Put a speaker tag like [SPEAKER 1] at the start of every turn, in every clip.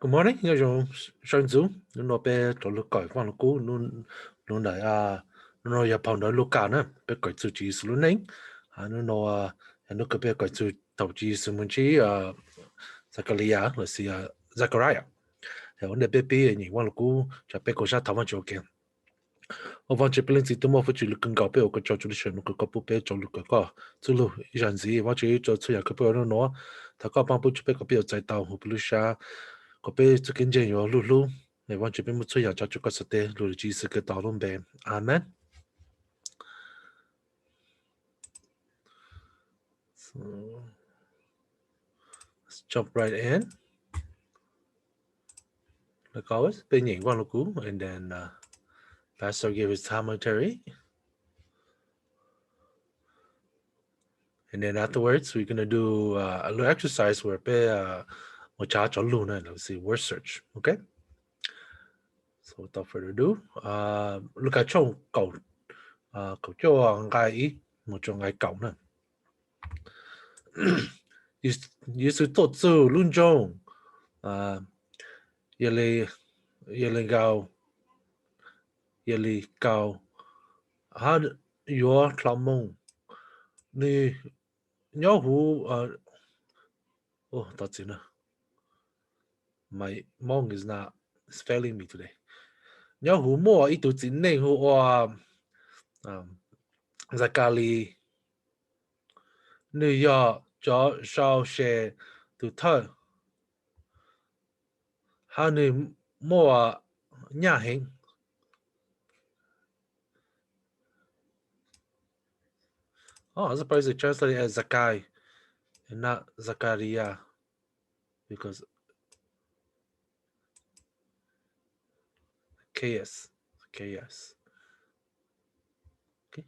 [SPEAKER 1] Good morning, nghe trong sáng sớm, nó bé cho lúc cởi quan lúc cũ, nó lại nó nhập phòng đó lúc cả nữa, bé cởi sự chỉ số lúc nấy, nó cái bé cởi sự thầu chỉ số mình chỉ Zakaria là si Zachariah, thì vấn đề bé bé nhìn quan lúc cũ, cho bé có sát thảo văn chỗ kia, ở văn chế bên gì tôi mua phải chịu lực cứng cao bé, có cho chủ lực nó có bút bé cho lực có, chủ lực ý rằng gì, văn chế cho chủ nhà cái bé nó, thà có bằng bút cho bé có bé giải tàu, hoặc là sao có bé cho kinh doanh yo lulu ne wan chepe mutsu ya cha chuka sate lulu ji se ke talon be amen. So let's jump right in like always pe nhing wan luku and then pastor gave his commentary and then afterwards we're gonna do a little exercise where pe mo cha cho lu na let's see word search, okay. So without further ado look at chong cậu cậu cho ngai ý một trong ngai cậu nè ý sự tốt sự luôn trong ye le gao ha yo tlamong ni nhớ hu oh that's enough. My mong is not it's failing me today. Nhớ hu mo ít tu chính nên hu zakali ni yo cho sao she tu thơ ha ni mo nhà hình. Oh, I'm surprised they translated it as Zakai and not Zakaria because KS. KS. Okay.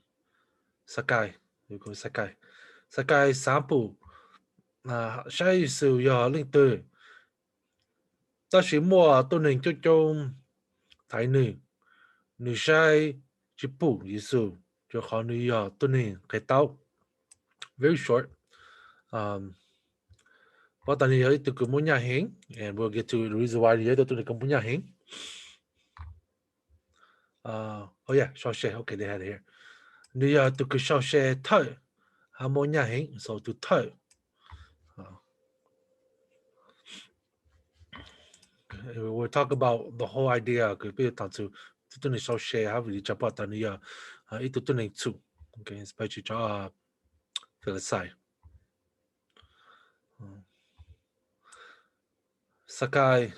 [SPEAKER 1] Sakai. You go Sakai. Sakai sample. Sai sự giờ linh từ. Ta chỉ mua tôi nên cho thái nữ. Nữ sai chỉ bù ý sự. Cho khó nữ giờ tôi nên cái tao. Very short. Um, What I need to come nhà hình, and we'll get to the reason why you to come nhà hình. Oh yeah, short share. Okay, they had it here. Nữ giờ to cái short share thơ. Hà mô nhà hình, so to thơ. We'll talk about the whole idea que pe tanto tu ne so share have li chapa tani ya itu tu ne tu, okay, especially cha Philistine Sakai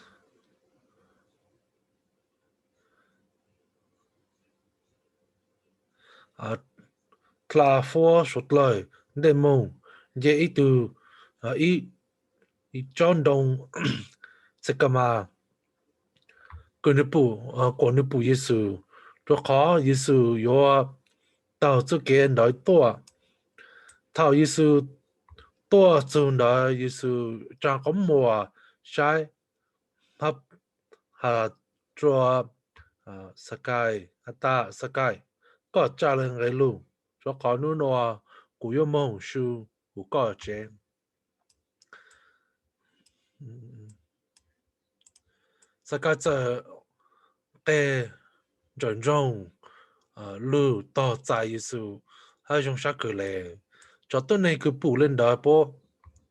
[SPEAKER 1] Kla for sốt lời để mong je itu i John Dong Sekama của nữ phụ Giêsu cho khó Giêsu yo tao cho cái nói to tao Giêsu to cho nói Giêsu cha có mùa sai hấp hà cho Sakai ta Sakai có cha lên cái luôn cho khó nữa nó cú yêu mong su cú có chế Sakai giờ cái dân trong lưu to tại Giêsu hai trong sắc cửa lệ cho tôi này cứ bù lên đó po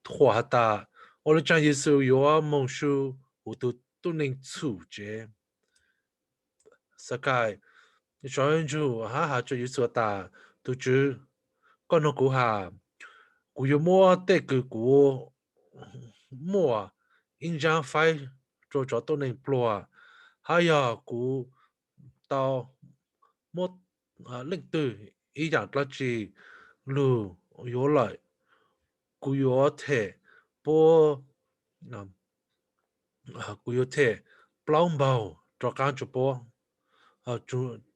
[SPEAKER 1] hòa ta ở trong Giêsu yêu mong su cú tôi nên chủ chế Sakai cho anh chú ha cho Giêsu ta tu chú con nó cú hà cú yêu mua tê cứ cú mua in trang phai cho tôi nên plua hay là cú tao một lịch từ ý dạng là chỉ lu yếu lại cú yếu thể po cú yếu thể plong bao cho can cho po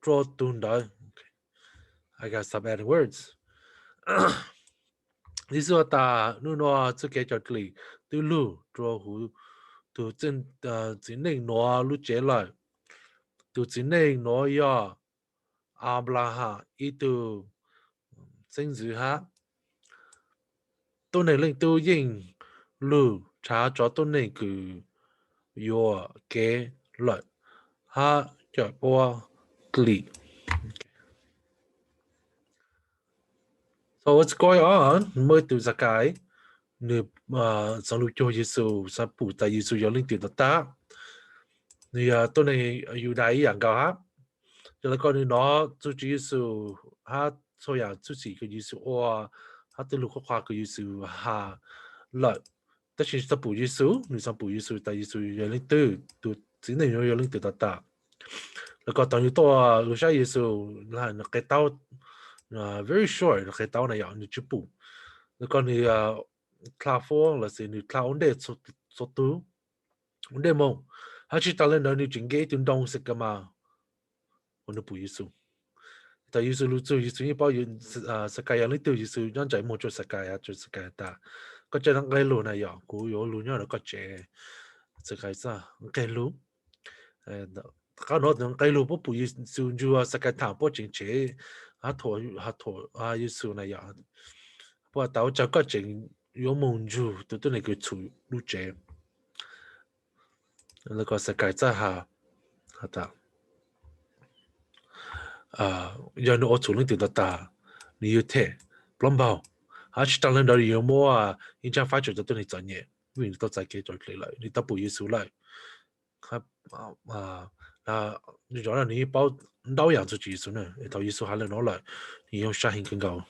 [SPEAKER 1] cho tuần đấy. I gotta stop adding words. Lý do ta nu nó chưa kể cho kỹ từ lu cho hú từ chân chỉ nên nó lu chế lại từ chỉ nên nó ya Abraham ý từ sinh dữ ha tôi này lên tôi yên lu trả cho tôi này cứ your kế lợi ha cho qua gli. So what's going on? Mới từ Zakai, nửa sang lúc cho Giêsu sa phụ tại Giêsu do linh tiền ta. Thì tôi nàyอยู่đạiอย่างcao ha. Cho nên con nó chú Giêsu ha so ya chú chỉ cái Giêsu or ha từ lúc khoa cái Giêsu ha lợi. Tất nhiên sa phụ Giêsu, nửa sa phụ Giêsu tại Giêsu do linh từ từ chính này do linh tiền ta.แล้วก็ตอนอยู่ตัวลูกชายเยซูlà cái tao very short là cái tao nàyอย่างนี่จุบุแล้วก็นี่คลาฟงlàสินี่คลาอุ่นเดสสตูอุ่นเดมง他去ตอนนั้นนี่จริงๆถึงดงสิกมาอุ่นบุเยซูแต่เยซูรู้จักเยซูนี่บอกอยู่สกายยังนี่ตัวเยซูย้อนใจมั่วจุดสกายจุดสกายตาก็จะนั่งไกลรู้นะอย่างกูอยู่รู้เนี่ยแล้วก็เจสกายซะไกลรู้เขาโน้ตไกลรู้ปุ๊บปุยซูจูสกายถามปุ๊บจริงเจหาถั่วเยซูนะอย่างเพราะแต่ว่าจะก็จริง有蒙住ตัวนี้ก็处รู้เจแล้วก็สกายจะหาตายันโอ处理到大你有睇ปล้ำเบาหาชิตังเล่นดาริโยมัวยิ่งจะฟ้าจุดตัวนี้จันเนี่ยวิ่งตัวใจเกจอยเลยนี่ตับปุ๋ยสูเลยครับ你讲了你包导养自己是呢，到意思还能拿来，你用下行更高。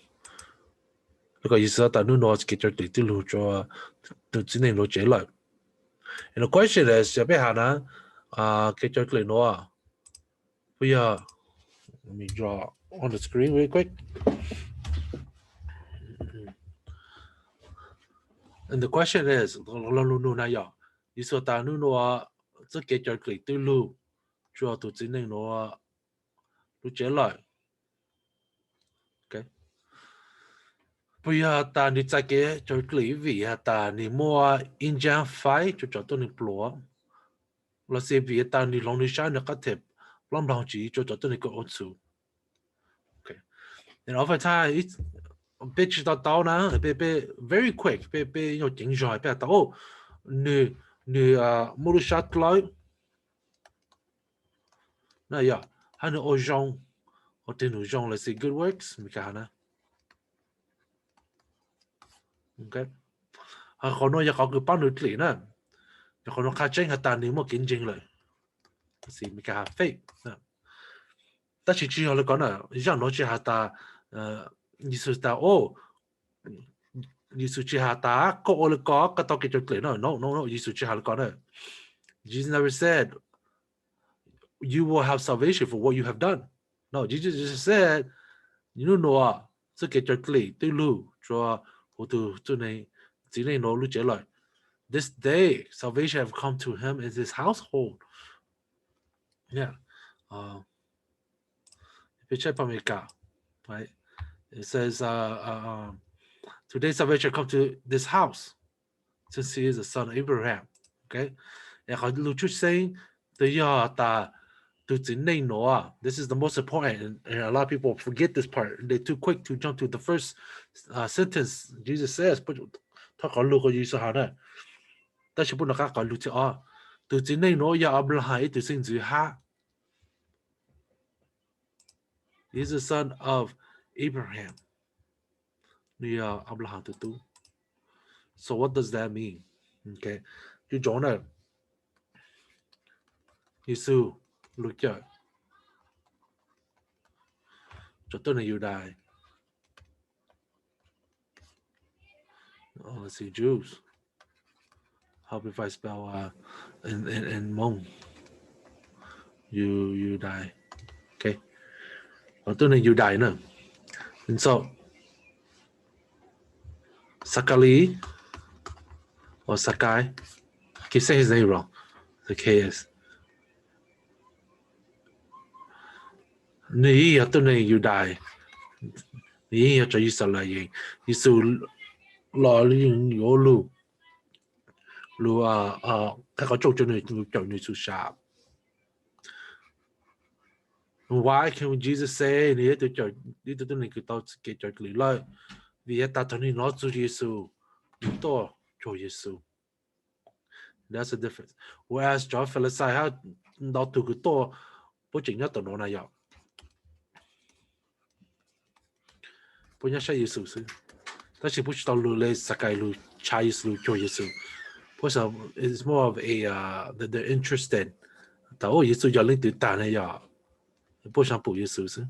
[SPEAKER 1] 那个意思但你拿给这对对路做，都只能拿这来。然后关系呢，下边下呢，给这来拿啊，不要，let me draw on the screen real quick. And the question is, lu na ya, ý số ta nu nó, chỉ cái cho cái từ lu, cho tụi chỉ nên nó, lu chế lại, okay. Bây giờ ta đi chạy cái cho cái vì ta đi mua engine phái cho tụi nó plua, là sẽ vì ta đi long đi sang nó có thể long chỉ cho tụi nó có ổn số, okay. And over time, it's biết chỉ tao nè, biết very quick, biết有经验，biết tao,你冇得 shot 來，那呀，還有我用，我電腦用嚟是 good works，咪講呢 ，OK，可能有個幫你嚟呢，有可能卡正係但你冇見證嚟，是咪講飛啊？但係之後你講啦，讓攞住下ta，意思係哦。意思之下打個我哋講個多幾隻嚟咯 ，no，意思之下你講咧 ，Jesus never said you will have salvation for what you have done. No, Jesus just said you know 啊，即幾隻嚟對路做好多做你只能攞路者來。This day salvation have come to him in his household. Yeah, 俾 check 幫你搞 ，right? It says today salvation come to this house since he is the son of Abraham. Okay, and how Luchu saying this is the most important, and a lot of people forget this part. They're too quick to jump to the first sentence. Jesus says, "But talk on look you saw that." That's what I got look to to Jinay no ya Abraham to sing to ha. He's the son of Abraham. Yeah, Abraham to do. So what does that mean? Okay, you join it. Giêsu lúc chợ cho tôi này Judah. Oh, let's see, Jews. Help if I spell in Hmong. You die. Okay. Tôi này Judah nữa. And so Sakali or Sakai. I keep saying his name wrong. The KS. Ni tôi này Judah. Ni cho Israel. Giêsu lo liên yếu lu các có chỗ cho người su sạp. Why can Jesus say ni tôi cho ni tôi này cái tao cái cho lý lợi vì ta thấy nó cho Giêsu to cho Giêsu That's the difference. Whereas John Philistine ha nó từ cái to bố chính nhất tụi nó này vậy. Bố nhớ sai Giêsu sư. Đó chỉ bố chỉ tao lưu lên sakai lưu chai lưu cho Giêsu. Bố sao it's more of a that they're interested. Tao Giêsu giờ lên từ ta này vậy. Bố sao bố Giêsu sư.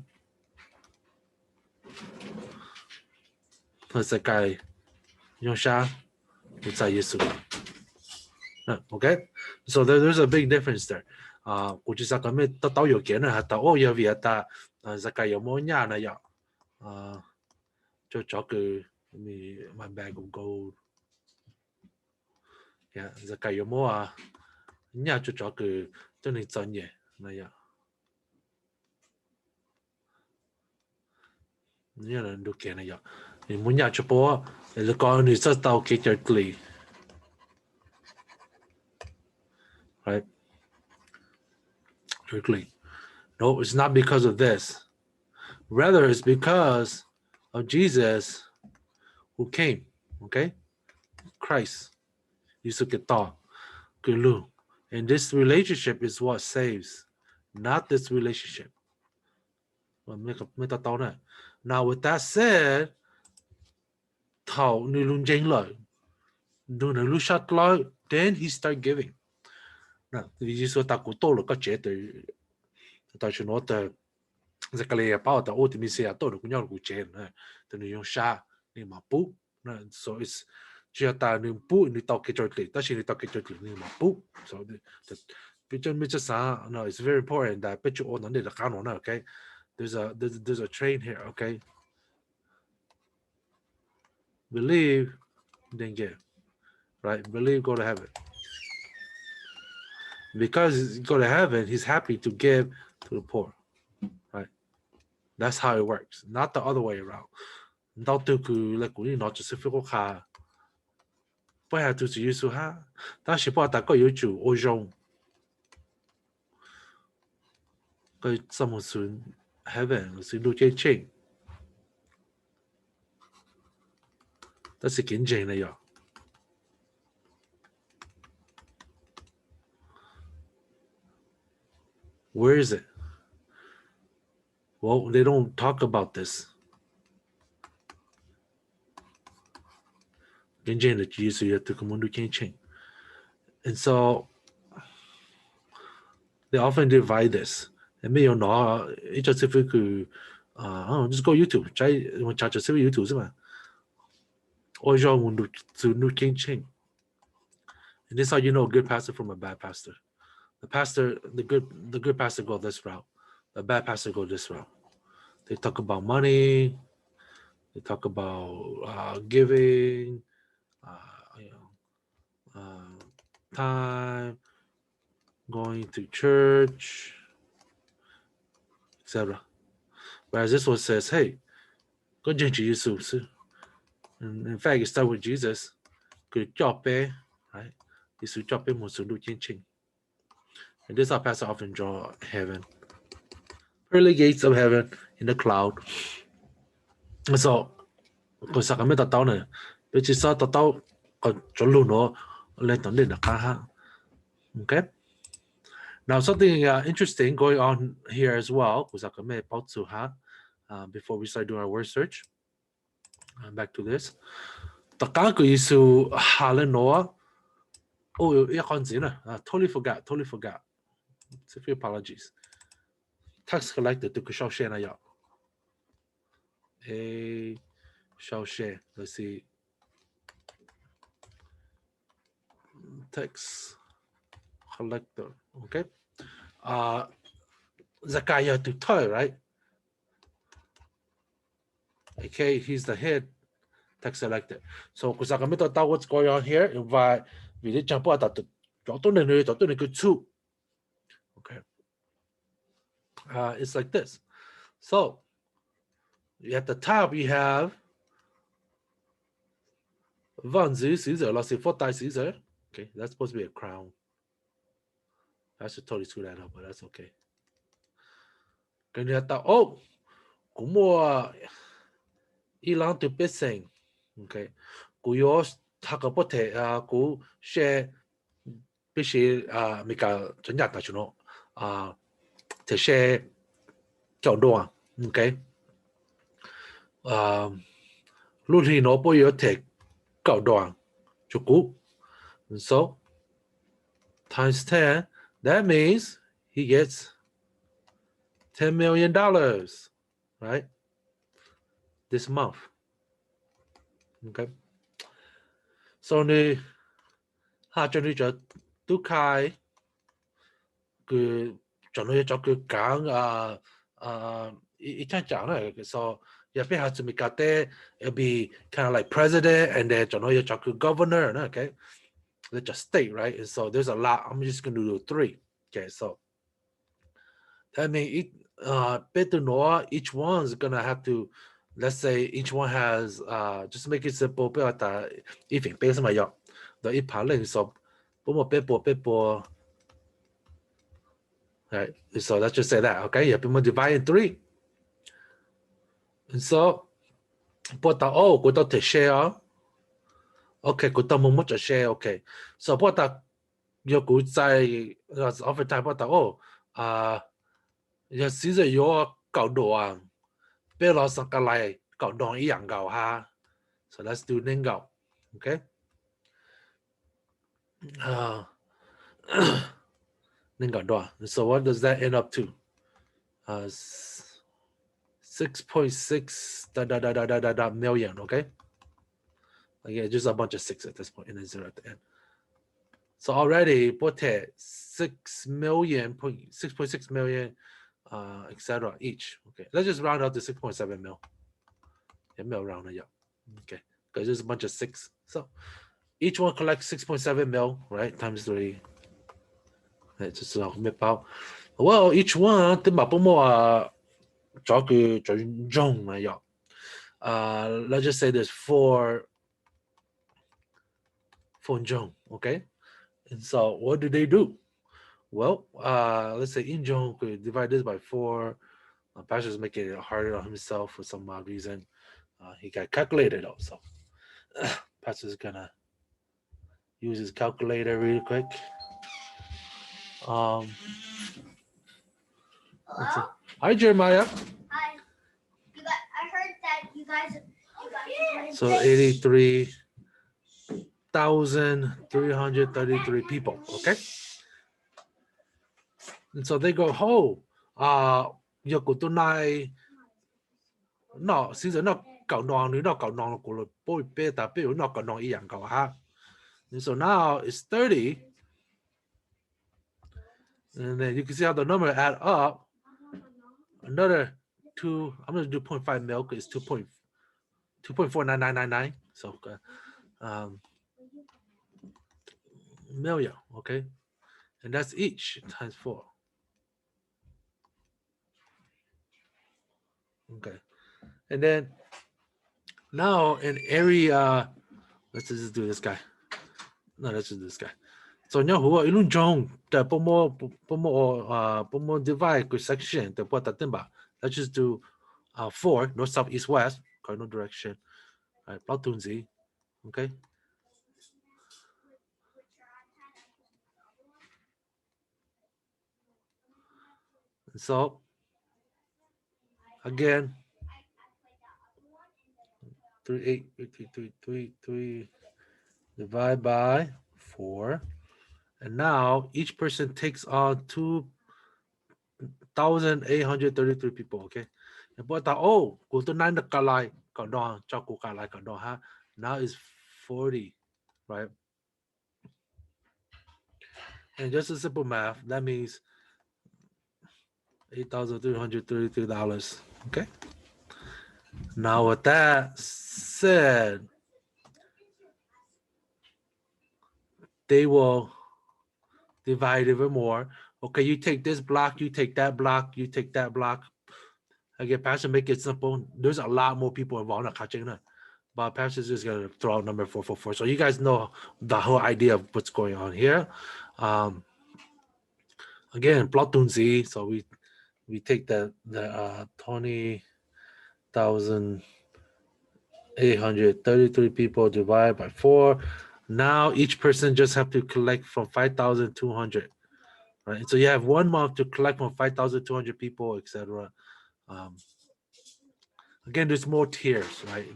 [SPEAKER 1] Thôi sakai用啥？不在Giêsu. Okay, so there's a big difference there.估计cái mấy tao有钱了，tao giờ việc ta cái有冇nhà này vậy? Cho cái my bag of gold. Yeah, cái有冇nhà cho cái cho nên chân nhẹ này vậy. Nhà là được tiền này vậy. Thì muốn nhà cho bố, là con người sẽ tao cái chơi kli. Right? Clean. No, it's not because of this. Rather, it's because of Jesus who came. Okay? Christ. And this relationship is what saves, not this relationship. Now, with that said, then he start giving. Now, tao chỉ nói từ cái này bảo tao ôt mình sẽ tôi được cũng nhau cũng chén này từ những sa nhưng mà bút so it's chỉ ta những bút những tao cái chơi ta chỉ những tao cái chơi nhưng mà bút so bây giờ mình sao no it's very important that bây giờ ổn định là khá ổn okay there's a train here okay believe then give right believe go to heaven because he's go to heaven he's happy to give to the poor. Right? That's how it works, not the other way around. Đau tư cứ là cũng nó chỉ phải có khá. Bây giờ tôi chỉ số ha, ta chỉ bảo ta có yêu chủ ô rong. Cái some soon heaven is do chơi ching. Đó là kiến trình này ạ. Where is it? Well, they don't talk about this. And so they often divide this. And just go YouTube. YouTube. And this is how you know a good pastor from a bad pastor. The good pastor go this route. The bad pastor go this route. They talk about money. They talk about giving, time, going to church, etc. Whereas this one says, "Hey, go to Jesus." In fact, it starts with Jesus. Good job, right? This is job, and this is how pastor often draw heaven, pearly gates of heaven in the cloud. So, because I met tao này, bây giờ sao tao còn chỗ luôn nó lên tao lên được cả. Okay. Now something interesting going on here as well. Because I met about to before we start doing our word search. Back to this. Tao có Giêsu hạ lên nó. Oh, yeah, totally forgot. So few apologies. Tax collector to show share na ya. A show share. Let's see. Tax collector. Okay. Zachariah to toy, right? Okay, he's the head tax collector. So because I can tell what's going on here, invite we did jump out at the two. Okay. It's like this. So at the top you have Vanzi Caesar, let's say 4 Caesar. Okay, that's supposed to be a crown. I should totally screw that up, but that's okay. Cái này ta cũng mua ilang từ biết okay, cũng có thắc có thể cũng share 必须咪个专家大家喏这些角度啊，OK，路里喏不有提角度啊，就股，so times 10, that means he gets $10 million, right? This month. Okay. So 你下晝你就都開佢盡量做佢講一聽講咧，so 入邊下就咪覺得 it'll be kind of like president and then 盡量做佢 governor, okay? That's just state, right? And so there's a lot. I'm just going to do 3. Okay, so that means better know each one's gonna have to. Let's say each one has just make it simple. 不要打一瓶杯什么药，的一盘零售，不么杯波。Right. So let's just say that. Okay, yeah, we divide in 3. And so, but go to share. Okay, go to more to share. Okay. So but you go 在 overtime but有時就有搞到啊，俾老實個嚟搞到一樣搞哈。So let's do 能搞 okay? 能搞多 So what does that end up to? 6.6 million, okay? Again, just a bunch of 6 at this point and a 0 at the end. So already put 6.6 million, etc. each. Okay, let's just round out to 6.7 mil. Yeah, mil round it up. Okay, because there's a bunch of 6. So each one collects 6.7 mil, right? Times 3. It's just about. Well, each one, the more let's just say there's 4 Jong, okay? And so what do they do? Well, let's say Injong could divide this by 4. Pastor's making it harder on himself for some odd reason. He got calculated also. Pastor's gonna use his calculator real quick. Hi, Jeremiah.
[SPEAKER 2] Hi. I heard that you guys.
[SPEAKER 1] So 83,333 people. Okay. And so they go, you go to nine. No, since nó cộng đoàn nữa nó cộng đoàn của là bôi bê ta biểu nó cộng đoàn ý dạng cầu ha. And so now it's 30. And then you can see how the number add up. Another 2, I'm going to do 0.5 mil because it's 2.49999. So million, okay? And that's each times 4. Okay. And then now in every let's just do this guy. No, let's just do this guy. So nhớ hùa ilun jong the pomo divide good section the what that. Let's just do 4 north south east west cardinal direction. All right, plot Z. Okay. And so again 3 divide by 4. And now each person takes on 2,833 people, okay? And but go to 9 kalai kadon chaku kalai kadon ha. Now it's 40, right? And just a simple math, that means $8,333. Okay. Now with that said, they will divide even more. Okay, you take this block, you take that block, you take that block. Again, Pastor, make it simple. There's a lot more people involved in catching that. But Pastor's just gonna throw out number 444. So you guys know the whole idea of what's going on here. Again, platoon Z. So we take the 20,833 people divided by 4. Now each person just have to collect from 5,200, right? So you have 1 month to collect from 5,200 people, etc. Again, there's more tiers, right?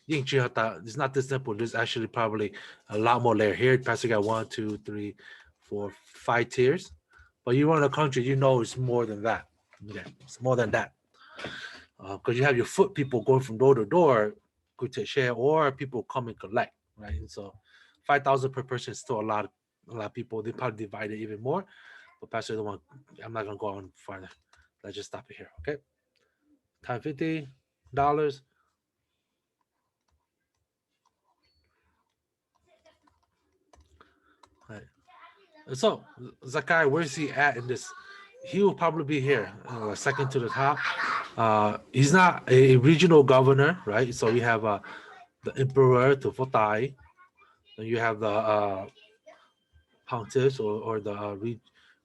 [SPEAKER 1] It's not this simple. There's actually probably a lot more layer here. Pastor got 1, 2, 3, 4, 5 tiers. But you run a country, you know it's more than that. Okay, it's more than that. Because you have your foot people going from door to door, go to share, or people come and collect, right? And so 5,000 per person is still a lot of people. They probably divide it even more. But Pastor, I'm not gonna go on further. Let's just stop it here, okay? Time $50. Right. So Zakai, where's he at in this? He will probably be here, second to the top. He's not a regional governor, right? So you have the emperor to Fotai, and you have the pontiffs or the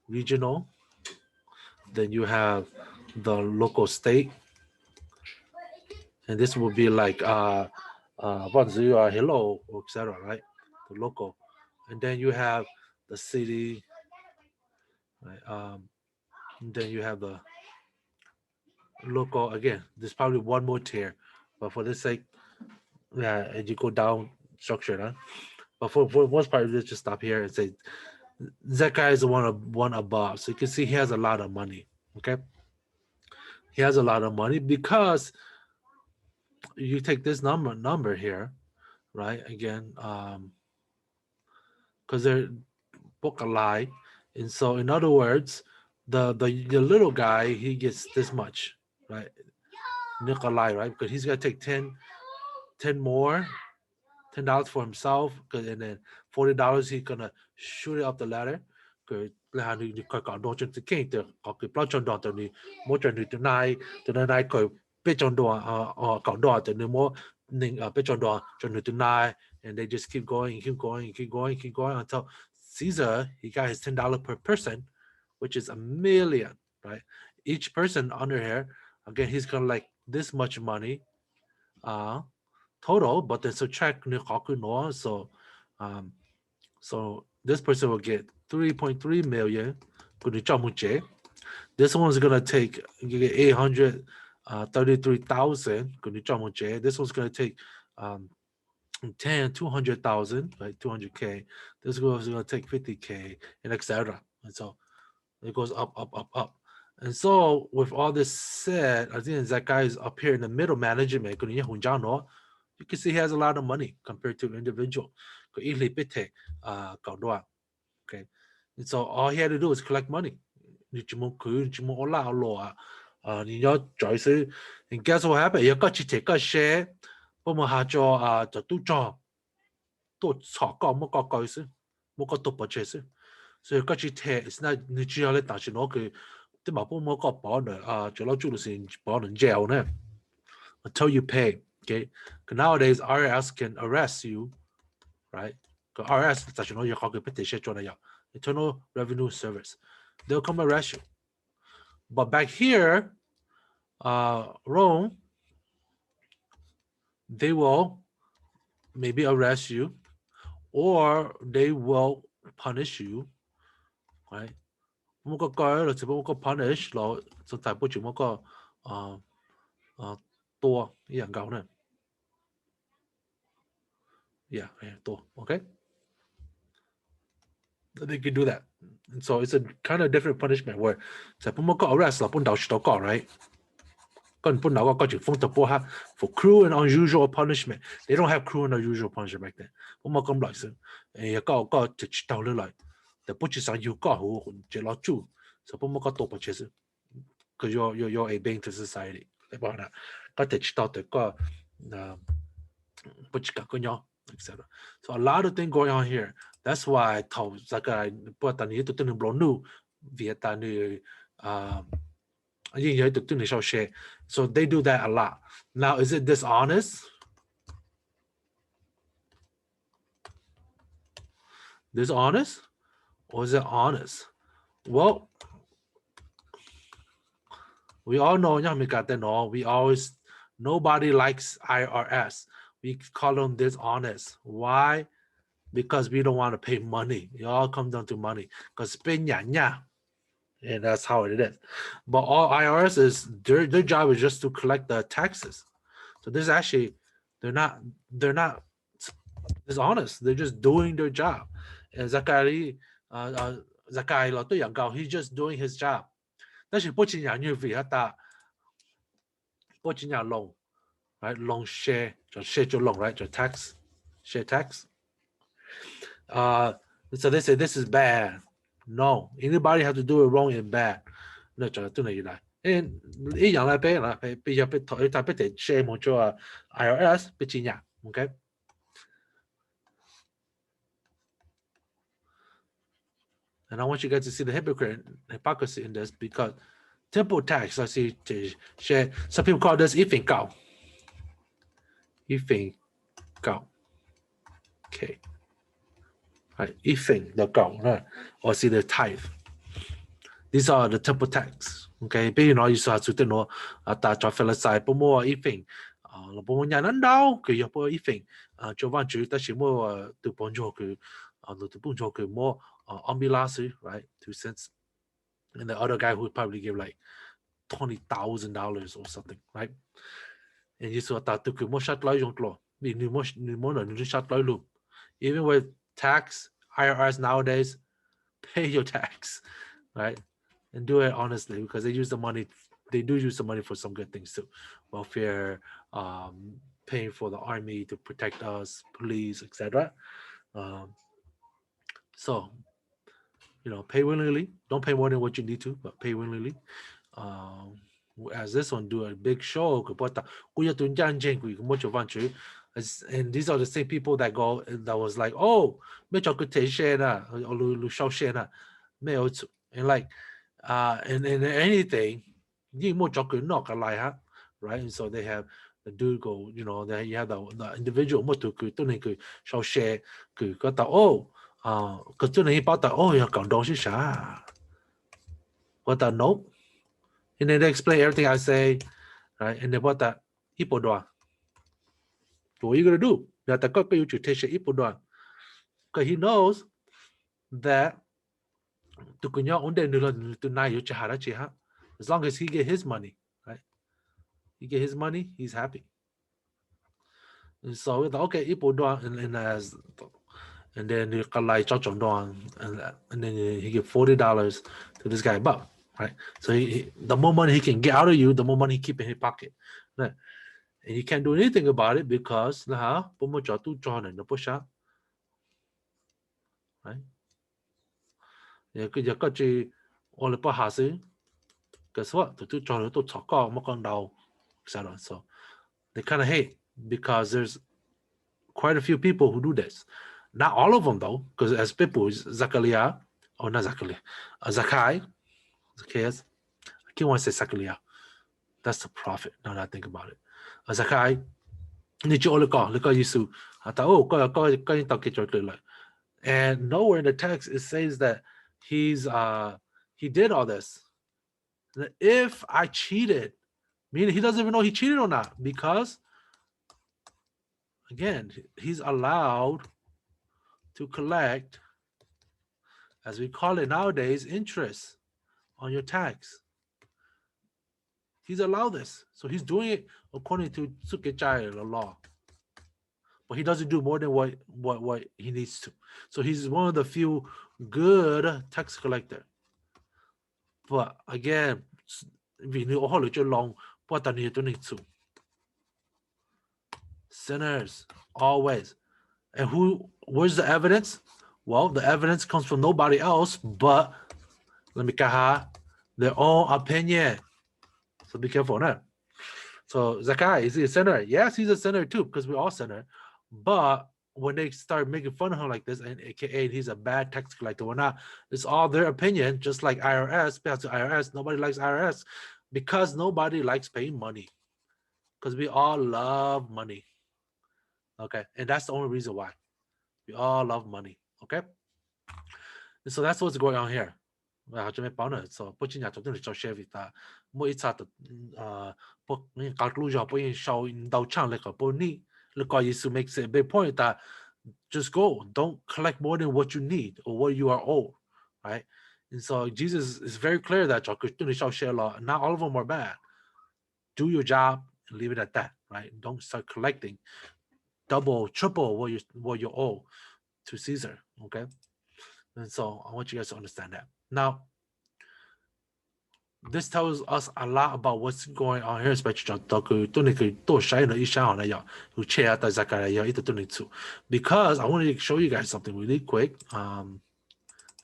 [SPEAKER 1] regional. Then you have the local state, and this will be like hello, etc. Right? The local, and then you have the city, right? And then you have the local again. There's probably one more tier, but for this sake, yeah, and you go down structure, huh? But for the most part, let's just stop here and say that guy is the one above. So you can see he has a lot of money. Okay, he has a lot of money because you take this number here, right? Again, because they're book a lie, and so in other words, the little guy he gets this much, right? Nikolai, right? Because he's gonna take 10 more, $10 for himself, and then $40 he's gonna shoot it up the ladder. Cái là hàng đi coi có đồ trên cái từ có cái plot trong đó từ này mỗi chuyện từ này coi biết trong đó có đó từ này mỗi nên biết trong đó cho nên từ này, and they just keep going, keep going, keep going, keep going until Caesar he got his $10 per person, which is a million, right? Each person under here, again, he's gonna like this much money. Total, but then subtract no, so so this person will get 3.3 million. This one's gonna take 833,000. This one's gonna take 200,000, like 200K. This one's gonna take 50K, and etc. And so it goes up, up, up, up. And so with all this said, I think that guy is up here in the middle management. You can see he has a lot of money compared to an individual. Okay. And so all he had to do is collect money. And guess what happened? You got to take a share. But my heart to do job. To talk more got more got to purchase. So you got to take it's not literally that you know. The map more got bond jail until you pay. Okay, nowadays IRS can arrest you, right? Because IRS 就係攞個petition做你有 Internal Revenue Service, they'll come arrest you. But back here, Rome, they will maybe arrest you, or they will punish you, right? 咁個改就只不過 punish 攞就大部全部個多啲人講呢。Yeah, okay. They can do that. And so it's a kind of different punishment where sa pun mo arrest la pun daw shi ko, right? Kan pun daw ko for cruel and unusual punishment. They don't have cruel and unusual punishment back then. Pun mo kom like so. E ko to daw le like. The butcher sang you ko hu je lo chu. So pun mo to pa because you're a being to society. Ba na. Ka te daw te ko butcher ka ko etc. So a lot of things going on here. That's why I told Zakai but I need to turn blonde Vietnam so they do that a lot. Now, is it dishonest? Dishonest? Or is it honest? Well, we all know nobody likes IRS. We call them dishonest. Why? because we don't want to pay money. It all comes down to money. Because and that's how it is. But all IRS is their job is just to collect the taxes. So this actually they're not dishonest. They're just doing their job. And Zachary Zachary he's just doing his job. 但是不仅养育费他打，不仅养 loan, right? Loan share, 就 share 就 loan, right? 就 tax, share tax. So they say this is bad. No, anybody have to do it wrong and bad. 那就对你来，因一样来俾啦，俾入俾台台俾地 share 冇咗啊 IRS 俾錢呀 ，OK。And I want you guys to see the hypocrisy in this because temple tax, I see to share. Some people call this 一份高，一份高 ，OK， right, 一份的高，right, or see the tithe. These are the temple tax. Okay, 比如我意思係做啲我大在菲律賓不冇一份老不冇人能到佢又不一份做翻住，但是冇對幫助佢對幫助佢冇ambulance, right? 2 cents. And the other guy would probably give like $20,000 or something, right? And you saw that took more shot like even with tax, IRS nowadays, pay your tax, right? And do it honestly because they use the money. They do use the money for some good things too, welfare, paying for the army to protect us, police, etc. So, pay willingly. Don't pay more than what you need to, but pay willingly. As this one do a big show, and these are the same people that go that was like, oh, and like and anything, right? And so they have the dude go, then you have the individual share, oh, because he bought that, oh, you're going to what that nope. And then they explain everything I say, right? And then what that ipodwa. What are you gonna do? Because he knows that as long as he get his money, right? He get his money, he's happy. And so okay, ipodwa and then you and then he give $40 to this guy, but right. So the more money he can get out of you, the more money he keep in his pocket. Right? And you can't do anything about it because right? Guess what? So they kind of hate because there's quite a few people who do this. Not all of them though, because as people is Zakaria or not Zakaria, Zakai, Zacchaeus. I can't want to say Zakaria. That's the prophet. Now that I think about it, Zakai. And nowhere in the text it says that he did all this. If I cheated, meaning he doesn't even know he cheated or not, because again, he's allowed to collect, as we call it nowadays, interest on your tax. He's allowed this. So he's doing it according to Tsukechai, the law. But he doesn't do more than what he needs to. So he's one of the few good tax collector. But again, we knew all long, but I need to. Sinners, always. And where's the evidence? Well, the evidence comes from nobody else but their own opinion. So be careful on that. So Zakai, is he a sinner? Yes, he's a sinner too, because we're all sinner. But when they start making fun of him like this, and aka he's a bad tax collector or not, it's all their opinion, just like IRS. Back to IRS, nobody likes IRS because nobody likes paying money. Because we all love money. Okay, and that's the only reason why. We all love money. Okay, and so that's what's going on here. So putting out to share with that. More it's at conclusion, putting show in Dao Chang like a pony. Look, I used to make a big point that just go. Don't collect more than what you need or what you are owed, right? And so Jesus is very clear that not all of them are bad. Do your job and leave it at that, right? Don't start collecting double, triple what you owe to Caesar, okay? And so I want you guys to understand that. Now, this tells us a lot about what's going on here, especially because I wanted to show you guys something really quick.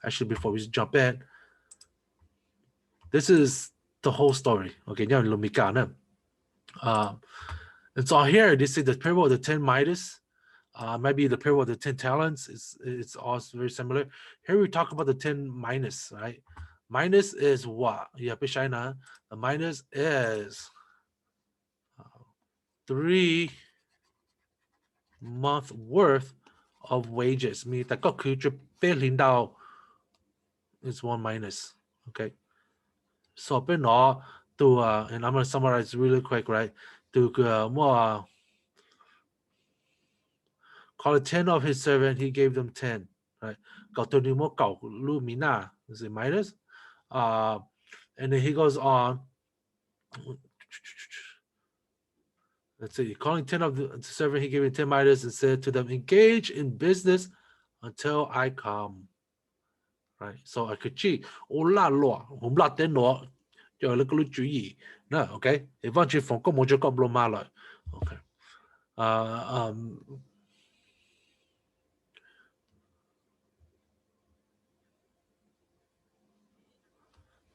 [SPEAKER 1] Actually, before we jump in, this is the whole story. Okay, and so here they say the parable of the 10 Midas, maybe the parable of the 10 talents. It's also very similar. Here we talk about the 10 minus, right? Minus is what? Yeah, the minus is 3 month worth of wages. Meaning that is 1 minus. Okay. So and I'm gonna summarize really quick, right? More call it 10 of his servant, he gave them 10, right? Is it minus? And then he goes on. Let's see, calling 10 of the servant, he gave him 10 midas and said to them, engage in business until I come. Right? So I could see, okay? Eventually from okay.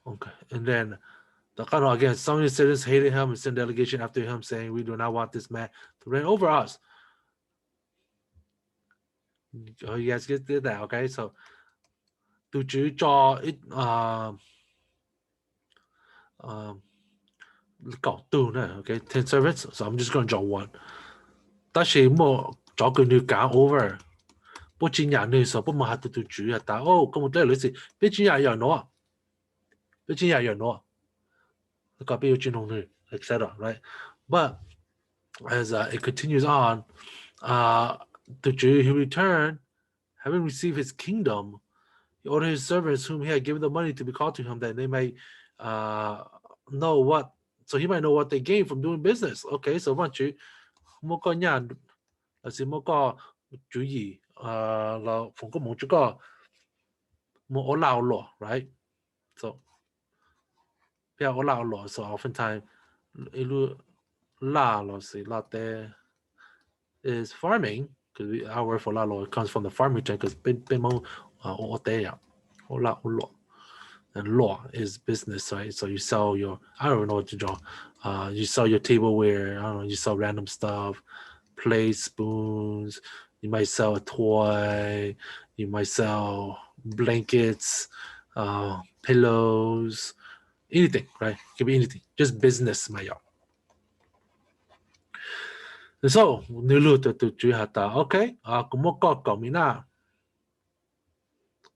[SPEAKER 1] Okay, and then again, some of the citizens hated him and sent delegation after him, saying, we do not want this man to reign over us. Oh, you guys get that, okay? So, okay, 10 servants. So I'm just going to draw one. more over. etc. Right? But as it continues on, the Jew he returned, having received his kingdom, he ordered his servants whom he had given the money to be called to him, that they may know what, so he might know what they gain from doing business. Okay, so you right? So so oftentimes is farming, because our word for la comes from the farming term, because and law is business, right? So you sell your, I don't know what to draw. You sell your tableware, I don't know, you sell random stuff, plates, spoons, you might sell a toy, you might sell blankets, pillows, anything, right? It could be anything, just business, my y'all. And so, okay,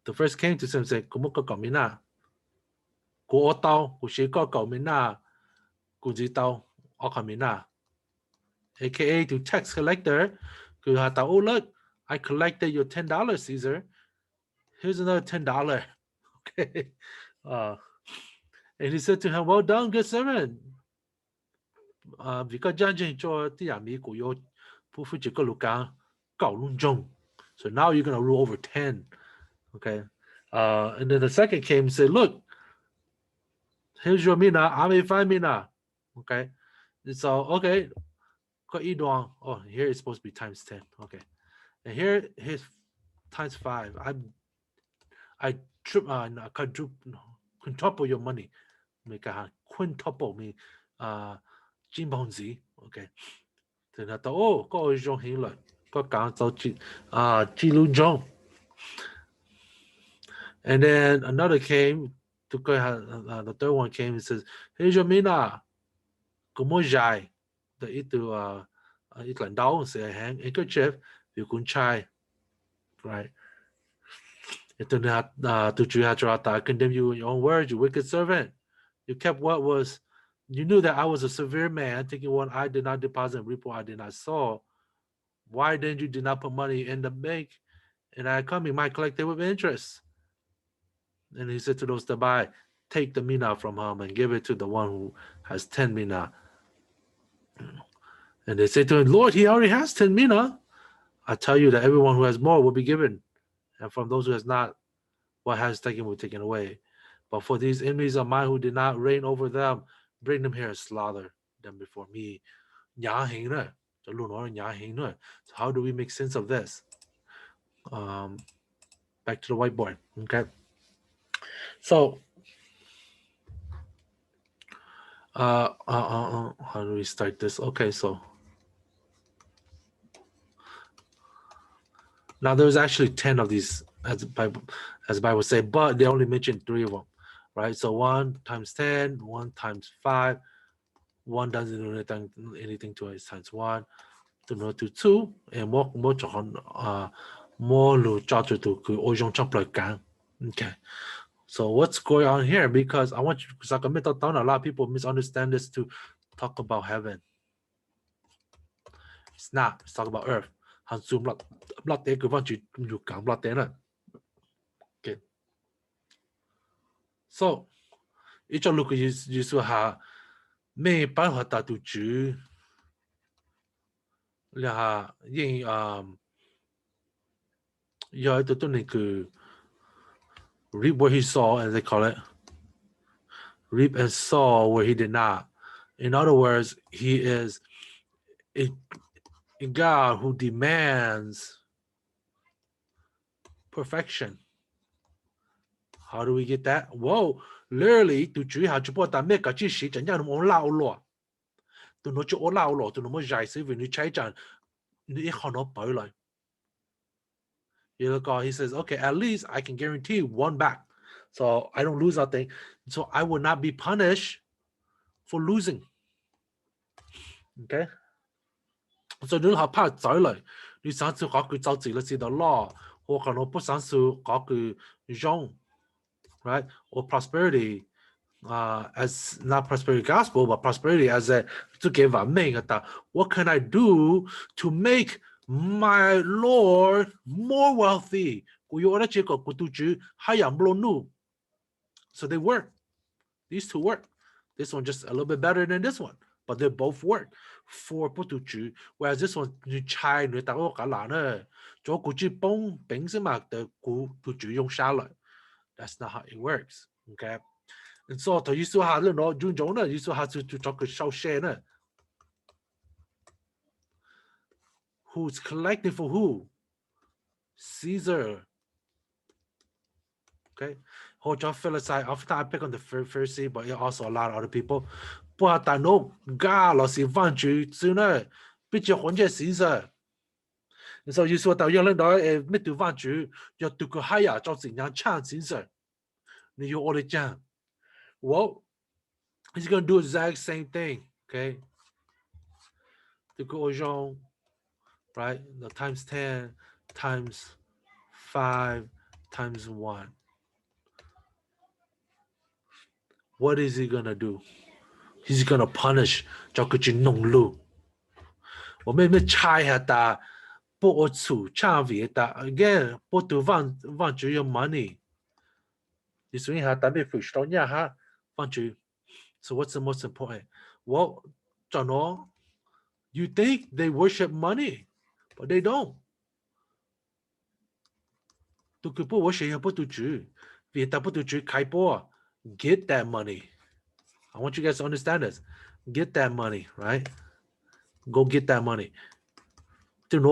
[SPEAKER 1] the first came to him and said, aka to tax collector. Oh, look, I collected your $10, Caesar. Here's another $10. Okay. And he said to him, well done, good servant. So now you're going to rule over 10. Okay. And then the second came and said, look, here's your mina, I made 5 mina. Okay. And so, okay. Oh, here it's supposed to be times 10. Okay. And here, here's times 5. I quintuple your money. Make a quintuple me okay. Then I thought, oh, go Jong Hing Lun. Go Gang Zhou Ji Lu Zhong. And then another came to go, the third one came and says, here's your mina. Como jai. The itu it lần đầu sẽ hang handkerchief you can try, right? I condemn you in your own words, you wicked servant. You kept what was, you knew that I was a severe man, taking what I did not deposit and reap what I did not sow. Why didn't you did not put money in the bank? And I come, you might collect it with interest. And he said to those that buy, take the mina from him and give it to the one who has 10 mina. And they say to him, Lord, he already has 10 mina. I tell you that everyone who has more will be given. And from those who has not, what has taken will be taken away. But for these enemies of mine who did not reign over them, bring them here and slaughter them before me. So how do we make sense of this? Back to the whiteboard. Okay. So how do we start this? Okay, so now there's actually 10 of these, as the Bible say, but they only mentioned 3 of them, right? So 1 times 10, 1 times 5, 1 doesn't do anything to it, times 1, to 2, and more okay. So what's going on here? Because I want you, because a lot of people misunderstand this to talk about heaven. It's not. It's talking about earth. Okay. So, each look is ha me ban ha ta tu ju ha yin yeah to reap what he saw, as they call it. Reap and saw where he did not. In other words, he is a God who demands perfection. How do we get that? Whoa, literally, to chú how chú ta make a chi shi chẳng nhau nó lao lo. Tu nó chú lao lo, tu nó mới giải释 when you chạy chẳng, nó không nó bởi lại. You look, he says, okay, at least I can guarantee 1 back. So I don't lose nothing. So I will not be punished for losing. Okay? So nếu họ怕走來，你想住嗰句走字了知道咯，我可能不想住嗰句用。Right? Or prosperity, as not prosperity gospel, but prosperity as a to give a main. What can I do to make my Lord more wealthy? So they work. These 2 work. This one just a little bit better than this one, but they both work for Putuchu. Whereas this one, you try to that's not how it works. Okay. And so to you still have no June you still have to talk a show share. Who's collecting for who? Caesar. Okay. Hold your Philistine. Often I pick on the Pharisee, but also a lot of other people. But I know God lost the advantage sooner. But you want Caesar. And so you saw that you're not mid to advantage. You're to go higher, just in your chance, Caesar. You already jam. Well, he's going to do the exact same thing, okay? To go on, right? The times 10 times 5 times 1. What is he going to do? He's going to punish Jokuchi Nonglu. Or maybe try that, but again, put to want your money. This way, have that be free. Want you. So, what's the most important? Well, John, you think they worship money, but they don't. Get that money. I want you guys to understand this. Get that money, right? Go get that money. This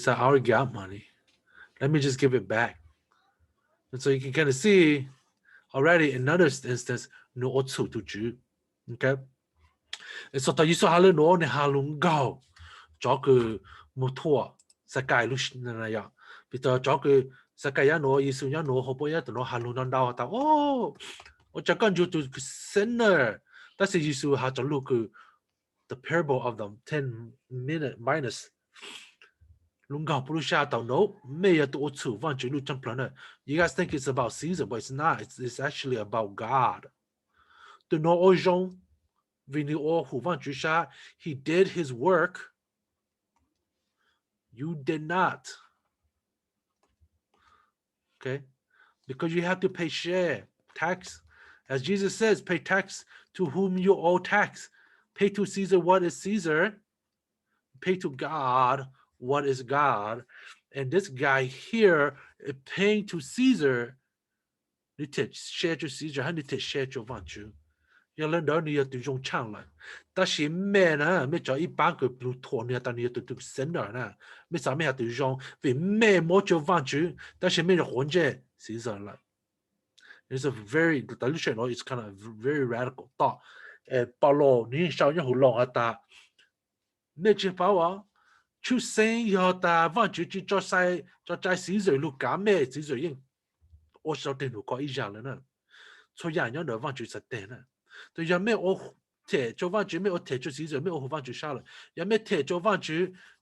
[SPEAKER 1] I already got money. Let me just give it back. And so you can kind of see already in another instance, no otsu to Jew. Okay. And so you saw how no ne halung go. Joku motor sakai lushnaya. Because joku sakaya no isunya no hopoya to no halunan dao. Oh, Ochakan you to sinner. That's you saw how to look the parable of them 10-minute minus. Lunga Purusha no Maya to Otsu Vanchu Lutan. You guys think it's about Caesar, but it's not. It's actually about God. The no ojon vì nếu ô hủ văn chú xa, he did his work. You did not. Okay? Because you have to pay share, tax. As Jesus says, pay tax to whom you owe tax. Pay to Caesar what is Caesar. Pay to God what is God. And this guy here is paying to Caesar. You take share to Caesar, and you take share to Vanchu. You learn that you have to dùng chăng lại. Ta chỉ mẹ nè, mẹ cho ít bán cái blue thorn nè, ta nhiều từ sender nè, mẹ sao mẹ từ dùng vì mẹ mua cho Vanchu, ta chỉ mẹ hôn chế Caesar lại. It's a very, the dilution, it's kind of very radical thought. Paulo, ni sao như hủ lòng à ta, mẹ chỉ bảo à, chú sinh yêu ta, Vanchu chỉ cho trái Caesar lúc cả mẹ Caesar yên, ô sao tiền lúc có ý dạng nữa nè, cho nhà nhau nữa Vanchu sẽ tiền nè. Tôi giờ mấy ô thể cho văn chú mấy ô thể cho xí rồi mấy ô văn chú sao rồi, giờ mấy thể cho văn chú,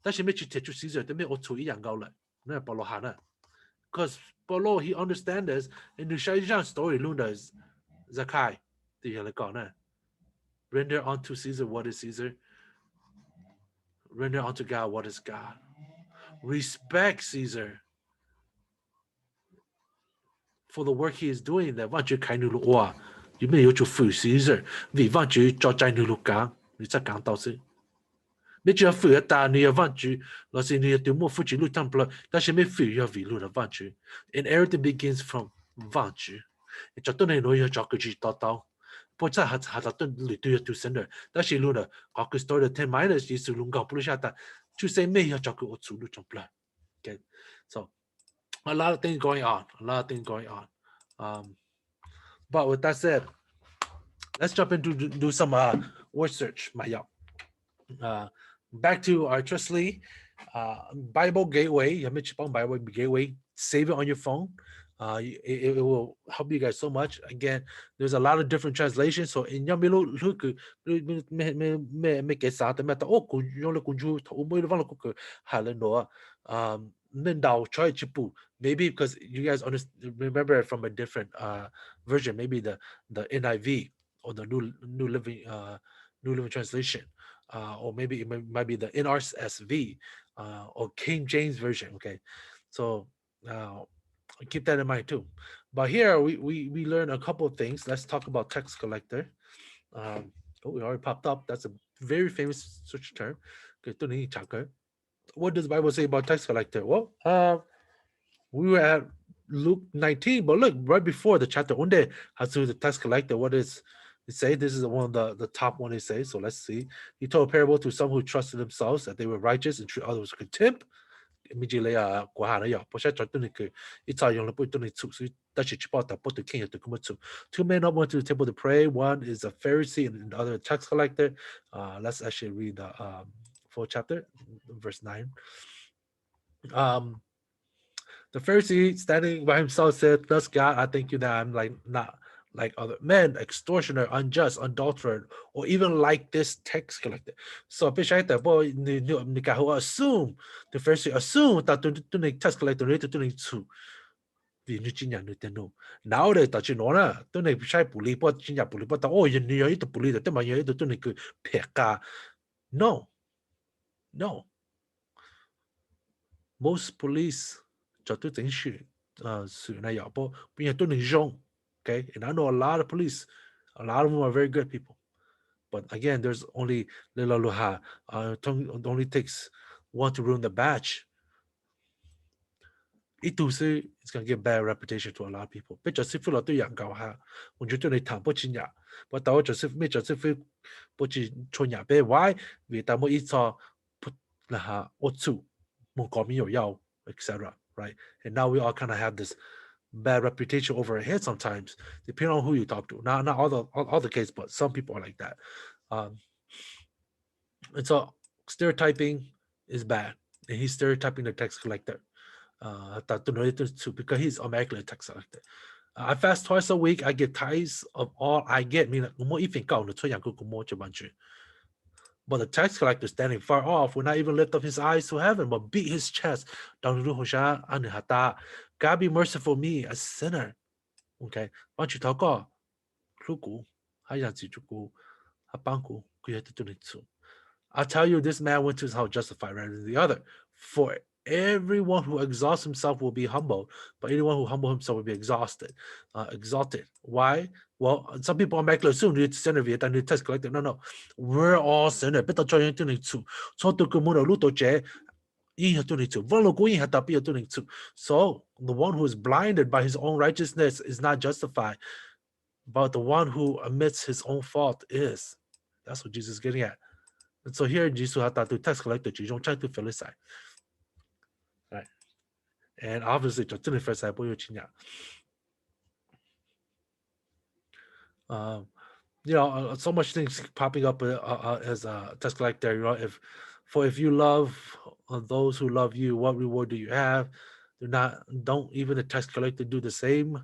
[SPEAKER 1] 但是mấy chỉ thể cho xí rồi, mấy ô chú ý dạng cao lại, nó là Paulo hả nè, because Paulo he understands this, and the Shaijan story luôn là Zacchaeus, thì là講nè, render unto Caesar what is Caesar, render unto God what is God, respect Caesar for the work he is doing. That văn chú khai nữ lục hoa. You may you to free Caesar. Vì văn chú cho trái nữ lục cá,你才講到是。你只要free一打，你要văn chú，老師你要對莫夫只路 temple， 但是沒 free 要為路的văn chú。And everything begins from văn chú。你就對你攞要做個字到到，不過下到對你對要 to sender， 但是路的搞個 story 的 ten minus 意思龍搞不落下單，就係咩要做個我做路 temple。Okay, so a lot of things going on, But with that said, let's jump into do some word search. Back to our Trustly Bible Gateway. Bible Gateway. Save it on your phone. It will help you guys so much. Again, there's a lot of different translations. So in maybe because you guys remember it from a different version, maybe the NIV or the New Living Translation, or maybe it might be the NRSV or King James Version. Okay, so keep that in mind too. But here we learn a couple of things. Let's talk about text collector. Oh, it already popped up. That's a very famous search term. What does the Bible say about text collector? Well, we were at Luke 19, but look, right before the chapter, one day, has to do the tax collector. What does it say? This is one of the top one they say. So let's see. He told a parable to some who trusted themselves that they were righteous and treat others with contempt. Immediately, two men up went to the temple to pray. One is a Pharisee and the other a tax collector. Let's actually read the full chapter, verse 9. The Pharisee standing by himself said, "Thus God, I thank you that I'm not like other men, extortioner, unjust, adulterer, or even like this tax collector." So assume the Pharisee assume that the tax collector need to do two. Vì như chính nhà người ta nói, nào đây ta chỉ nói là tôi này sai bù lì, but chính nhà bù lì, but oh, you need to bù lì,แต่mà you tôi này cứ phẹt cả. No. Most police cho tôi tính sự này ở bộ bây giờ tôi nên dùng, okay, and I know a lot of police, a lot of them are very good people, but again there's only only takes one to ruin the batch. It's gonna give bad reputation to a lot of people. Bây giờ sư phụ là tôi养狗ha, mình tôi này thằng bố chính nhà, but tao giờ sư bây giờ sư phụ bố chỉ cho nhà bé why vì tao mới ít cho là ha ô chủ một có mi有药 etc. Right? And now we all kind of have this bad reputation over our head sometimes, depending on who you talk to. Not all the case, but some people are like that. And so stereotyping is bad, and he's stereotyping the tax collector. Because he's automatically a tax collector. I fast twice a week. I get tithes of all I get. But the tax collector standing far off will not even lift up his eyes to heaven, but beat his chest. God be merciful me, a sinner. Okay. Hapanku kuyatunitsu. I'll tell you, this man went to his house justified rather than the other. For everyone who exalts himself will be humbled, but anyone who humble himself will be exalted. Why? Well, some people are making assume it's sinner via the test collector. No. We're all sinner. Better try to do it. So to come on luto je. So the one who is blinded by his own righteousness is not justified, but the one who admits his own fault is. That's what Jesus is getting at. And so here Jesus had to tax collector you don't try to fill it. Right. And obviously the first side so much things popping up as a tax collector. If you love those who love you, what reward do you have? Don't even the tax collector do the same.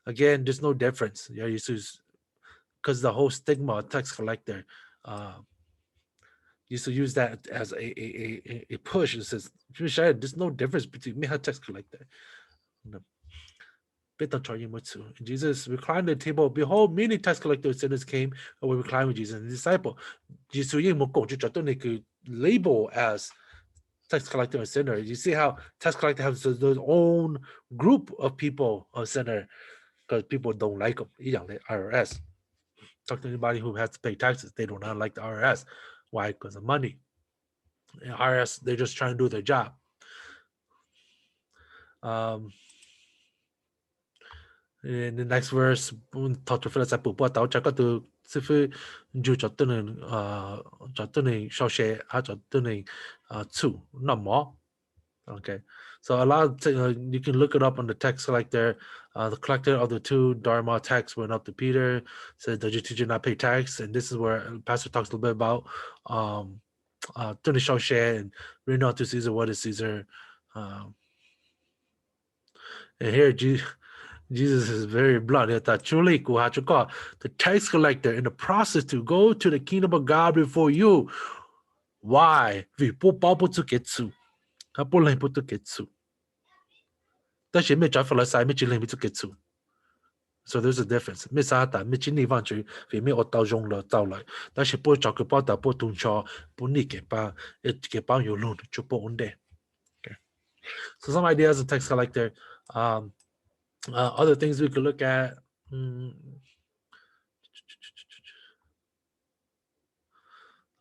[SPEAKER 1] Again, there's no difference. Yeah, because the whole stigma of tax collector used to use that as a push. It says, there's no difference between me and a tax collector. Jesus reclined at the table. Behold, many tax collectors and sinners came and were reclined with Jesus and the disciple. Jesus label as tax collector and sinner. You see how tax collector has their own group of people of sinner because people don't like them. The IRS. Talk to anybody who has to pay taxes. They do not like the IRS. Why? Because of money. And IRS, they're just trying to do their job. In the next verse, talk to Philip Sapu, but I'll check out the Sifu Ju Jotuni Shoshe, Jotuni 2, not more. Okay, so a lot of you can look it up on the text collector. The collector of the two Dharma texts went up to Peter, said, "Does your teacher not pay tax?" And this is where Pastor talks a little bit about Tuni Shoshe and render unto Caesar what is Caesar. And here Jesus is very blunt. The tax collector in the process to go to the kingdom of God before you. Why? So there's a difference. Okay. So some ideas of tax collector. Other things we could look at.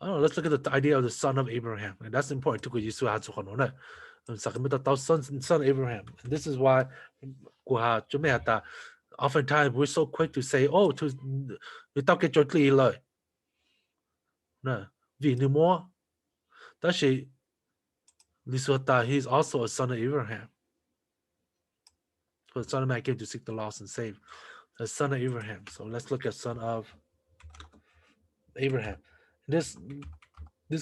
[SPEAKER 1] Let's look at the idea of the son of Abraham. And that's important too, because son Abraham. And this is why oftentimes we're so quick to say, oh, he's also a son of Abraham. For the Son of Man came to seek the lost and save. The son of Abraham. So let's look at son of Abraham. This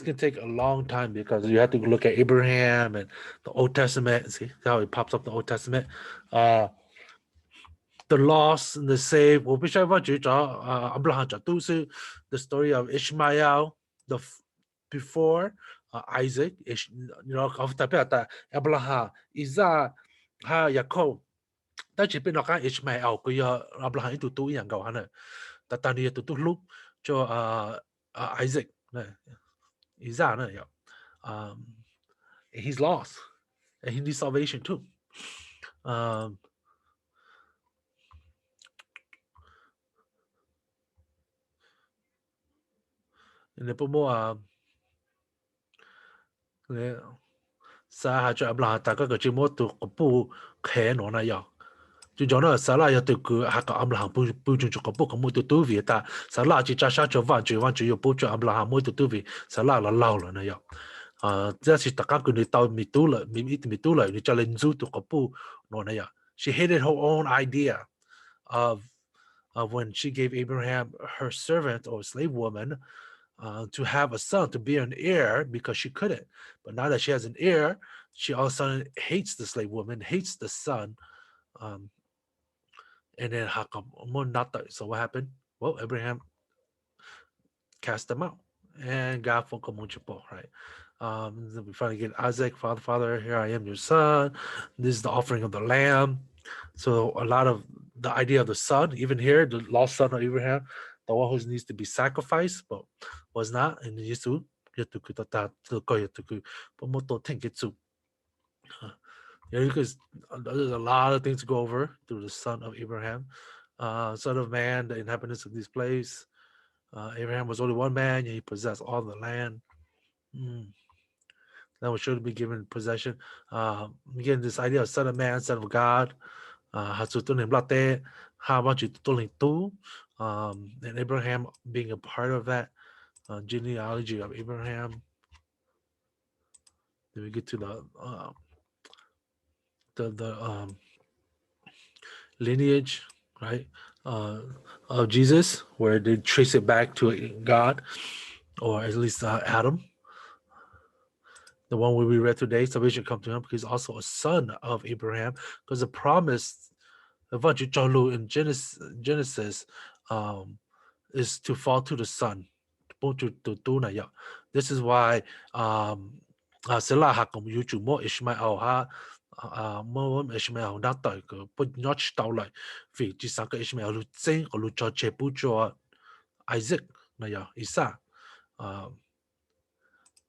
[SPEAKER 1] can take a long time because you have to look at Abraham and the Old Testament. See how it pops up in the Old Testament. The lost and the saved. The story of Ishmael, before Isaac. Abraham, Isaac, Jacob. 但是變落間 Ishmael 佢啊阿伯喺度都人夠可能，但係都錄咗Isaac 咧，Isaac 咧又he's lost and he needs salvation too. And then more sa 下咗阿伯大家個節目都個布企我那樣。Jujona salah ya tu haka Abraham pujun cukup kamu tu tuvi ta salah cica saja vancu yo pucu Abraham tu tuvi salah la lau la na ya. Jadi takkan kuni tahu mitula ni jalan zu tu kapu no na ya. She hated her own idea of when she gave Abraham her servant or slave woman to have a son, to be an heir, because she couldn't. But now that she has an heir, she all of a sudden hates the slave woman, hates the son. And then so what happened? Well, Abraham cast them out, and God right? We finally get Isaac, Father, here I am, your son. This is the offering of the lamb. So a lot of the idea of the son, even here, the lost son of Abraham, the one who needs to be sacrificed, but was not. And Yesu, Yetuku tata tuko Yetuku, but moto tenketsu. Yeah, because there's a lot of things to go over through the son of Abraham, son of man, the inhabitants of this place. Abraham was only one man, and he possessed all the land. That was sure to be given possession. Again, this idea of son of man, son of God, how much and Abraham being a part of that genealogy of Abraham. Then we get to the lineage, right, of Jesus, where they trace it back to God, or at least Adam. The one where we read today, salvation come to him because he's also a son of Abraham, because the promise in Genesis is to fall to the son. This is why Selah hakum yuchu mo Ishmael ha mo Ishmael đã tới cái bút nhót tàu lại vì chỉ sang cái Ishmael lu chân ở lu cho chế bút cho Isaac này ya Isaac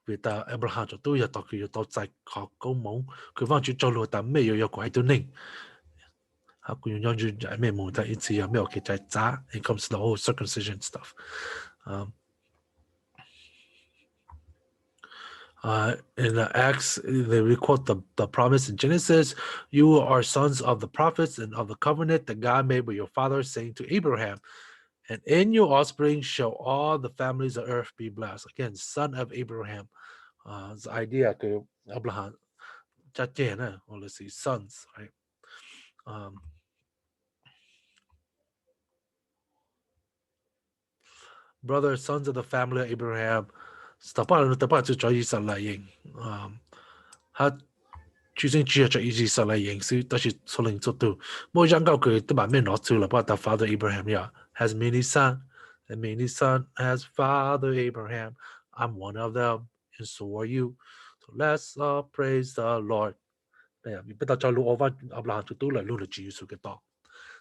[SPEAKER 1] vì ta Abraham cho tôi ya tao cứ tao tại họ câu mong cứ vang chú cho lu ta mấy yêu quái tôi nín how can you not just I mean more that it's a milk it comes to the whole circumcision stuff. In Acts, they record the promise in Genesis, you are sons of the prophets and of the covenant that God made with your fathers, saying to Abraham, and in your offspring shall all the families of earth be blessed. Again, son of Abraham. The idea that Abraham, or let's see, sons, right? Brothers, sons of the family of Abraham. He choosing to easy salary so that is selling to do. More young girl could not to about the father Abraham. Yeah, has many son, and many son has father Abraham. I'm one of them, and so are you. So let's praise the Lord. Yeah, we better try to over Abraham to do like Luna Jesus get talk.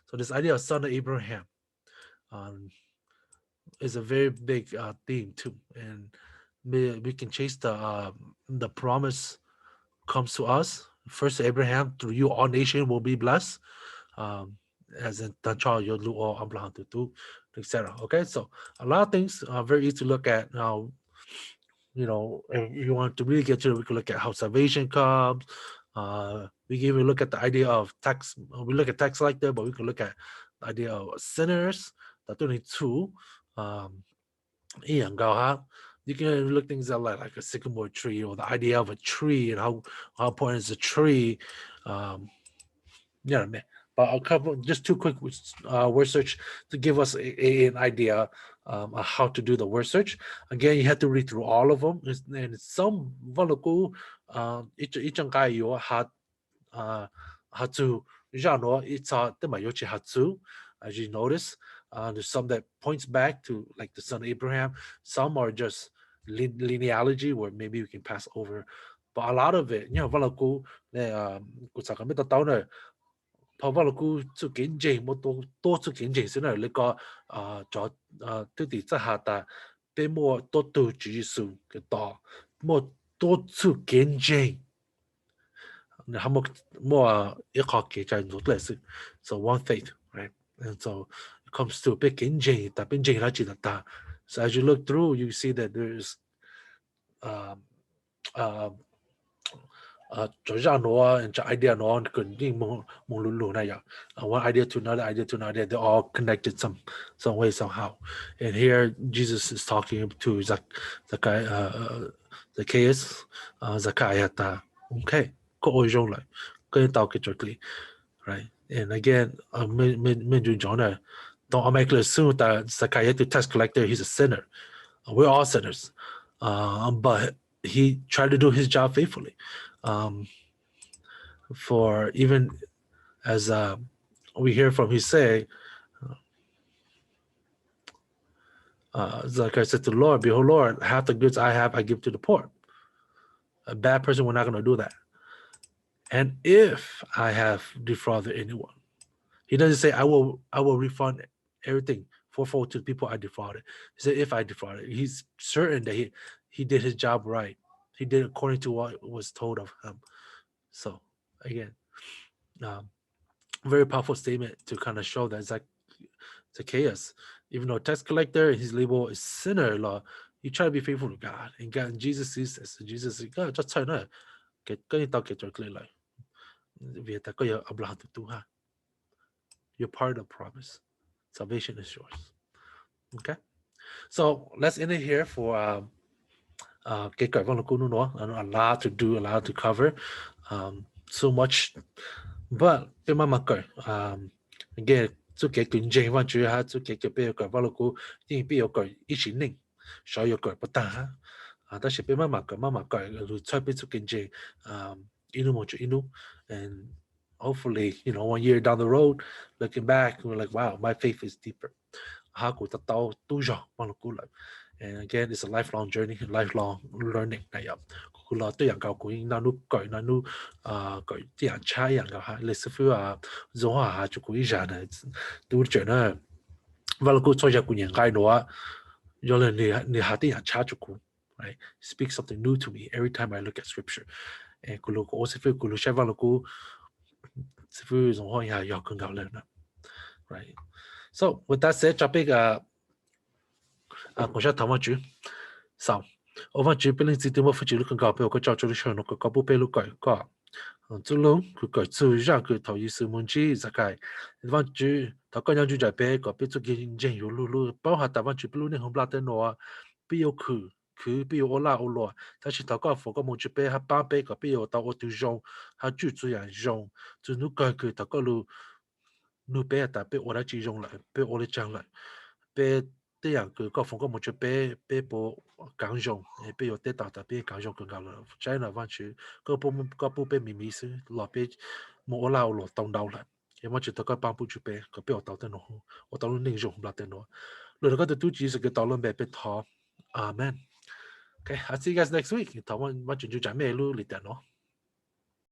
[SPEAKER 1] So this idea of son of Abraham is a very big theme too, and we can chase the promise comes to us. First, Abraham, through you, all nations will be blessed. As in Tanchal, Yodlu, or Abraham, Tutu, etc. Okay, so a lot of things are very easy to look at. Now, if you want to really get to it, we can look at how salvation comes. We can even look at the idea of tax. We look at tax like that, but we can look at the idea of sinners. That's only two. You can look things at like a sycamore tree, or the idea of a tree and how important is a tree. But I'll cover just two quick word search to give us an idea of how to do the word search. Again, you have to read through all of them, and some valaku hatu jano it's hatu, as you notice. There's some that points back to like the son of Abraham. Some are just linealogy where maybe we can pass over, but a lot of it, valaku valaku to genjing mo to genjing sino liko cho to di za ha ta be mo to ji su ke to mo to genjing how much more so one faith, right? And so it comes to big genjing ta benjing la ji ta. So as you look through, you see that there's and idea one idea to another, they're all connected some way somehow. And here Jesus is talking to Zacchaeus, Zacchaeus, okay, right? And again, don't make it assume that Zacchaeus, the tax collector, he's a sinner. We're all sinners, but he tried to do his job faithfully. For even as we hear from his say, like I said to the Lord, behold, Lord, half the goods I have, I give to the poor. A bad person, we're not going to do that. And if I have defrauded anyone, he doesn't say I will refund everything fourfold to the people I defrauded. He said, if I defrauded, he's certain that he did his job right. He did according to what was told of him. So again, very powerful statement to kind of show that Zacchaeus, even though tax collector, his label is sinner law, he tried to be faithful to God. And God, and Jesus sees this. And Jesus said, God, just turn up. Get tao get your clear life. Vì ta có your ablah tu ha. You're part of the promise. Salvation is yours. Okay. So let's end it here for cái cởi vòng của nó a lot to do, a lot to cover, so much. But cái mà cởi again, so cái kinh doanh văn chủ ha, so cái bây giờ cởi vòng của nhưng bây giờ cởi ý chí ninh, so giờ cởi bắt ta ha, ta sẽ bây mà cởi rồi chơi bây giờ kinh doanh, inu một chút inu, and hopefully, you know, 1 year down the road, looking back, we're like, wow, my faith is deeper. Ha của ta tao tu rồi vòng của lại. And again, it's a lifelong journey, lifelong learning. Này ạ, cũng là tôi养狗cũng nào nu cởi nào nu cởi养cha养狗ha,类似于giống ha就cũng ra này, tôi chuyện này, và là cũng cho ra cũng nhận cái đó, do là你哈啲养cha就cũng, right? Speak something new to me every time I look at scripture. And cũng cũng sẽ phải cũng sẽ và là cũng sẽ phải giống hoa ya ya更高了呢, right? So with that said, topic cũng sẽ thảo luận chứ. Sau, ở văn chương bên dưới một phần chữ lúc gặp phải có cho chú cho nó có bộ bên lúc có, chú lúc cái chú ra cái thầu ý sự muốn chi ra cái văn chương thầu có nhau chú giải bé có biết chú kinh doanhอยู่lu bao hạt tại văn chương bên lúc này không làm tên nó bây giờ bây giờ ô la ta chỉ thầu có phụ có muốn chú bé ha ba bé có bây giờ tao ô tu dùng ha chú chú ya dùng chú nu cái thầu có lu bé tại bé ô la chỉ dùng lại bé ô la chẳng lại bé这样个风格么就被波港用，被有得到的被港用更高了。在那湾区个部被秘密是老被莫拉罗东到了，因为就得个帮不就被个被我到的喏，我到了内容不拉的喏，了个的都只是个到了被讨，Amen。Okay, I'll see you guys next week. 台湾我就讲咩路里的喏。